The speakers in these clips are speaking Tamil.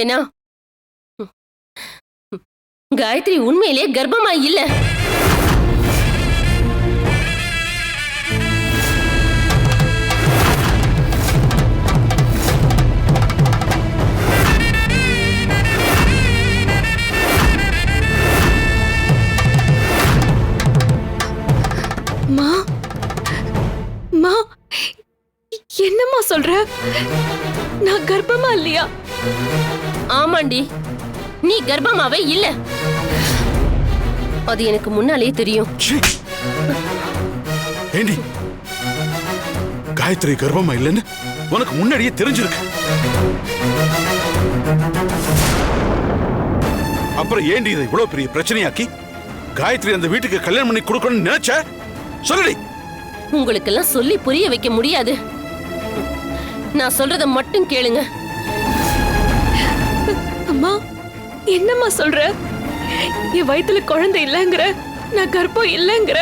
ஏன்னா காயத்ரி உண்மையிலே கர்ப்பமா இல்ல. என்னம்மா சொல்ற? நான் கர்ப்பமா இல்லையா? ஆமாண்டி, நீ கர்ப்பமாவே இல்ல. அது எனக்கு முன்னாலே தெரியும். ஏண்டி காயத்ரி கர்ப்பமா இல்லைன்னு உனக்கு முன்னாடியே தெரிஞ்சிருக்கு. அப்புறம் ஏண்டி இதை இவ்வளவு பெரிய பிரச்சனையாக்கி காயத்ரி அந்த வீட்டுக்கு கல்யாணம் பண்ணி கொடுக்கணும்னு நினைச்ச? சொல்லடி. உங்களுக்கெல்லாம் சொல்லி புரிய வைக்க முடியாது. நான் சொல்றத மட்டும் கேளுங்க. அம்மா, என்னம்மா சொல்ற? என் வயித்துல குழந்தை இல்லங்கிற, நான் கர்ப்பம் இல்லங்கிற,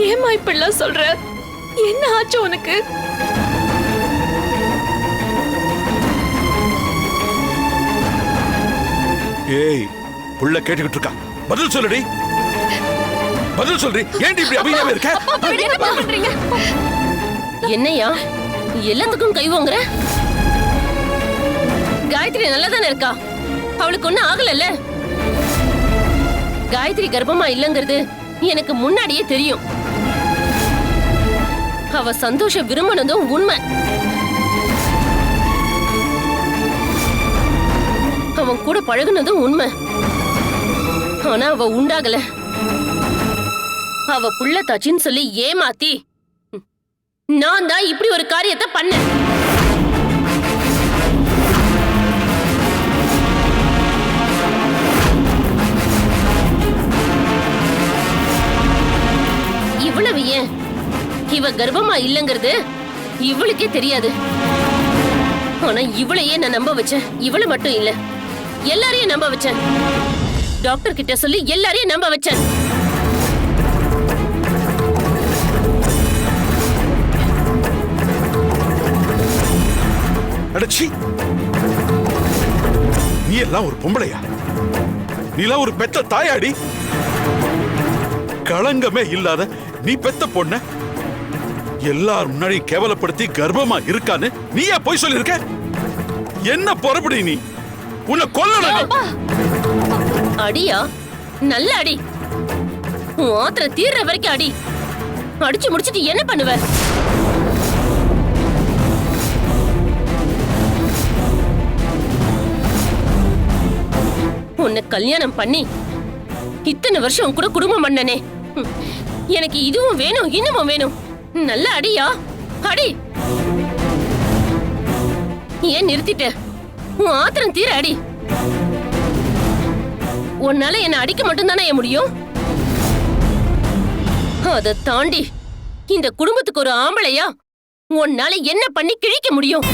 ஏமா இப்படிலாம் சொல்ற? என்ன ஆச்சு உனக்கு? ஏய், புள்ள கேட்டுக்கிட்டு இருக்கா, பதில் சொல்லுடி. பதில் சொல்றி. ஏண்டி இப்படி அமைதியாவே இருக்க? என்ன பண்றீங்க? என்னையா எல்லாத்துக்கும் கைவோங்கற? காயத்ரி நல்லா தானே இருக்கா? அவளுக்கு ஒண்ணும் ஆகலல்ல? காயத்ரி கர்ப்பமா இல்லங்கிறது எனக்கு முன்னாடியே தெரியும். அவ சந்தோஷம் விரும்பினதும் உண்மை. அவன் கூட பழகுனதும் உண்மை. ஆனா அவ உண்டாகல. அவ புள்ள தாச்சின்னு சொல்லி ஏமாத்தி நான் தான் இப்படி ஒரு காரியத்தை பண்ணேன். இவ்வளவு ஏன், இவ கர்ப்பமா இல்லங்கிறது இவளுக்கே தெரியாது. ஆனா இவளையே நான் நம்ப வச்சேன். இவளை மட்டும் இல்ல, எல்லாரையும் நம்ப வச்சேன். டாக்டர் கிட்ட சொல்லி எல்லாரையும் நம்ப வச்சேன். அடச்சி, நீ எல்லாம் ஒரு பொம்பளையா? நீ எல்லாம் ஒரு பெத்த தாயாடி? களங்கமே இல்லாத நீ பெத்த பொண்ண எல்லாரும் முன்னாடி கேவலப்படுத்தி கர்ப்பமா இருக்கான்னு நீயே போய் சொல்லிருக்க. என்ன பொறப்படி நீ? உன்னை கொல்லணும். அடியா, நல்ல அடி. உன் ஆத்திரம் தீர்ற வரைக்கும் அடி. அடிச்சு முடிச்சிட்டு என்ன பண்ணுவ? உன்னை கல்யாணம் பண்ணி இத்தனை வருஷம் கூட குடும்பம் பண்ணனே, எனக்கு இதுவும் வேணும் இன்னமும் வேணும். நல்ல அடியா, அடி. ஏன் நிறுத்திட்ட? உன் ஆத்திரம் தீர அடி. உன்னால என்ன அடிக்க மட்டும்தானே முடியும்? அதை தாண்டி இந்த குடும்பத்துக்கு ஒரு ஆம்பளையா உன்னால என்ன பண்ணி கிழிக்க முடியும்?